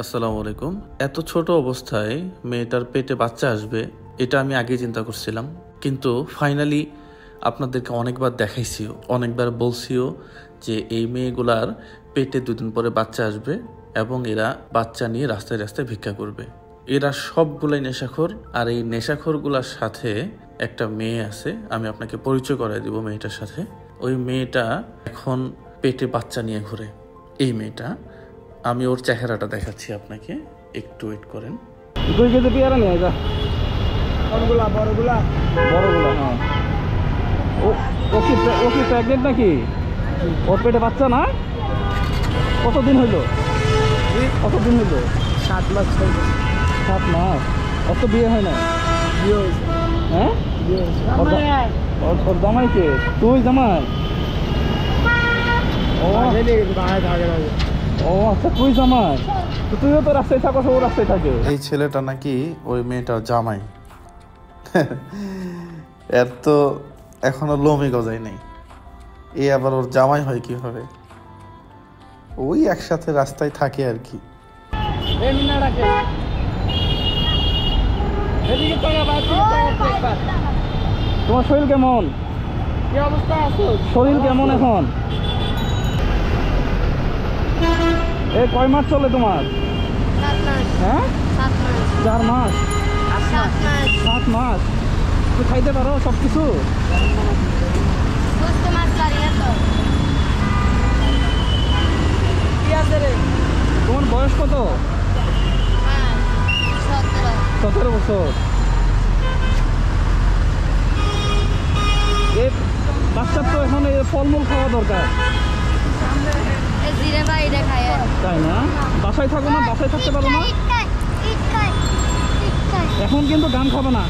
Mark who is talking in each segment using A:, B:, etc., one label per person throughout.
A: আসসালামু আলাইকুম। এত ছোট অবস্থায় মেয়েটার পেটে বাচ্চা আসবে এটা আমি আগে চিন্তা করছিলাম, কিন্তু ফাইনালি আপনাদেরকে অনেকবার দেখাইছিও, অনেকবার বলছিও যে এই মেয়েগুলার পেটে 2 দিন পরে বাচ্চা আসবে এবং এরা বাচ্চা নিয়ে রাস্তায় রাস্তায় ভিক্ষা করবে। এরা সবগুলাই নেশাখোর, আর এই নেশাখোরগুলার সাথে একটা মেয়ে আছে, আমি আপনাকে পরিচয় করাই দিব মেয়েটার সাথে। ওই মেয়েটা এখন পেটে বাচ্চা নিয়ে ঘুরে। এই মেয়েটা, আমি ওর চেহারাটা দেখাচ্ছি আপনাকে, একটু ওয়েট করেন।
B: 2 কেজি পেয়ারা নিয়ে যা। বড়গুলা হ্যাঁ। ও কি প্রেগনেন্ট নাকি? ওর পেটে বাচ্চা না? কতদিন হইলো?
C: 7 মাস
B: 7 মাস। ওর তো বিয়ে হয় না? হ্যাঁ, ওর জামাই কে? তুই জামাই? ও আচ্ছা, তুই জামাই। তুইও তো রাস্তায় থাকো, ও রাস্তায় থাকে।
A: এই ছেলেটা নাকি ওই মেয়েটার জামাই। এর তো এখনো লোমই গজায় নেই, এ আবার ওর জামাই হয় কিভাবে? ওই একসাথে রাস্তায় থাকে আর কি।
B: তোমার শরীর কেমন? শরীর কেমন এখন? কয় মাস চলে তোমার?
C: 7 মাস।
B: হ্যাঁ, 4 মাস। 7 মাস। তুমি খাইতে পারো সবকিছু? তোমার বয়স কত? 17 বছর। এই বাচ্চার তো এখন এই ফলমূল খাওয়া দরকার, তাই না? বাসায় থাকো না? বাসায় থাকতে পারো না? এখন কিন্তু গান খাবো না,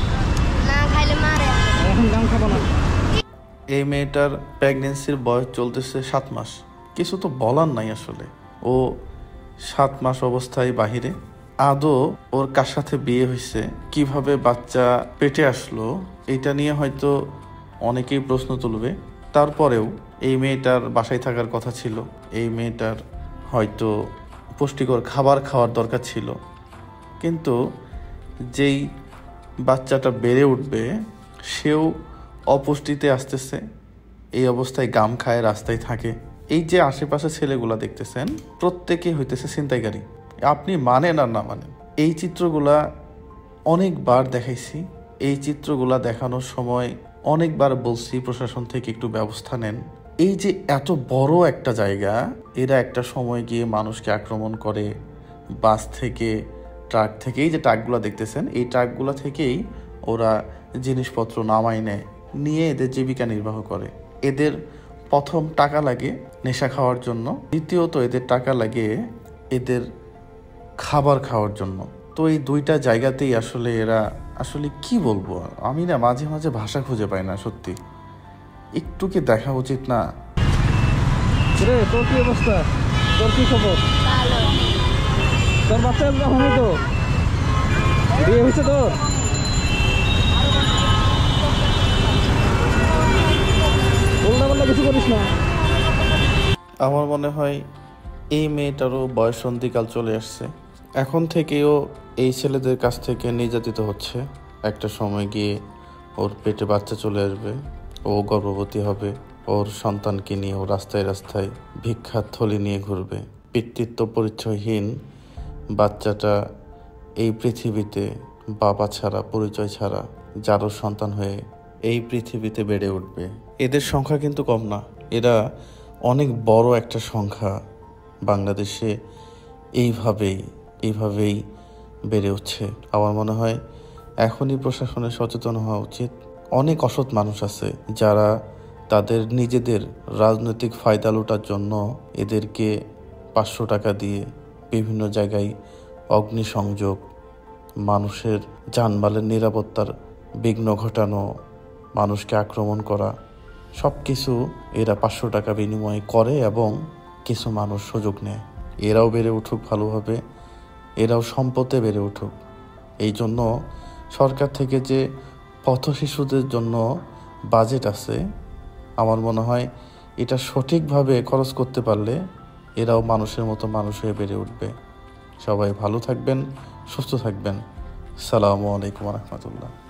B: এখন গান খাবো না।
A: এই মেয়েটার প্রেগনেন্সির বয়স চলতেছে 7 মাস। কিছু তো বলার নাই আসলে। ও 7 মাস অবস্থায় বাহিরে। আদৌ ওর কার সাথে বিয়ে হয়েছে, কিভাবে বাচ্চা পেটে আসলো, এটা নিয়ে হয়তো অনেকেই প্রশ্ন তুলবে। তারপরেও এই মেয়েটার বাসায় থাকার কথা ছিল, এই মেয়েটার হয়তো পুষ্টিকর খাবার খাওয়ার দরকার ছিল, কিন্তু যেই বাচ্চাটা বেড়ে উঠবে সেও অপুষ্টিতে আসতেছে, এই অবস্থায় গাম খায়, রাস্তায় থাকে। এই যে আশেপাশে ছেলেগুলা দেখতেছেন প্রত্যেকেই হইতেছে ছিনতাইকারী। আপনি মানেন আর না মানেন, এই চিত্রগুলা অনেকবার দেখাইছি। এই চিত্রগুলা দেখানোর সময় অনেকবার বলছি প্রশাসন থেকে একটু ব্যবস্থা নেন। এই যে এত বড় একটা জায়গা, এরা একটা সময় গিয়ে মানুষকে আক্রমণ করে, বাস থেকে, ট্রাক থেকে। এই যে ট্রাকগুলো দেখতেছেন, এই ট্রাকগুলো থেকেই ওরা জিনিসপত্র নামায় নেয়, নিয়ে এদের জীবিকা নির্বাহ করে। এদের প্রথম টাকা লাগে নেশা খাওয়ার জন্য, দ্বিতীয়ত এদের টাকা লাগে এদের খাবার খাওয়ার জন্য। তো এই 2টা জায়গাতেই আসলে এরা, আসলে কি বলবো, আমি না মাঝে মাঝে ভাষা খুঁজে পাই না। সত্যি একটু কি দেখা উচিত না?
B: রে, তোর কি অবস্থা? তোর কি খবর? তোর বাচ্চা হয়নি তো? বিয়ে হয়েছে তোর? উল্টা কিছু করিস না।
A: আমার মনে হয় এই মেয়েটারও বয়ঃসন্ধিকাল চলে আসছে। এখন থেকেও এই ছেলেদের কাছ থেকে নির্যাতিত হচ্ছে। একটা সময় গিয়ে ওর পেটে বাচ্চা চলে আসবে, ও গর্ভবতী হবে, ওর সন্তানকে নিয়ে ও রাস্তায় রাস্তায় ভিক্ষার থলি নিয়ে ঘুরবে। পিতৃত্ব পরিচয়হীন বাচ্চাটা এই পৃথিবীতে বাবা ছাড়া, পরিচয় ছাড়া যারও সন্তান হয়ে এই পৃথিবীতে বেড়ে উঠবে। এদের সংখ্যা কিন্তু কম না, এরা অনেক বড় একটা সংখ্যা বাংলাদেশে এইভাবেই বেড়ে উঠছে। আমার মনে হয় এখনই প্রশাসনের সচেতন হওয়া উচিত। অনেক অসৎ মানুষ আছে যারা তাদের নিজেদের রাজনৈতিক ফায়দা লুটার জন্য এদেরকে 500 টাকা দিয়ে বিভিন্ন জায়গায় অগ্নিসংযোগ, মানুষের যানবাহনের নিরাপত্তার বিঘ্ন ঘটানো, মানুষকে আক্রমণ করা, সব কিছু এরা 500 টাকা বিনিময়ে করে এবং কিছু মানুষ সুযোগ নেয়। এরাও বেড়ে উঠুক ভালোভাবে, এরাও সম্পদে বেড়ে উঠুক। এই জন্য সরকার থেকে যে পথ শিশুদের জন্য বাজেট আছে, আমার মনে হয় এটা সঠিকভাবে খরচ করতে পারলে এরাও মানুষের মতো মানুষ হয়ে বেড়ে উঠবে। সবাই ভালো থাকবেন, সুস্থ থাকবেন। আসসালামু আলাইকুম রহমতুল্লাহ।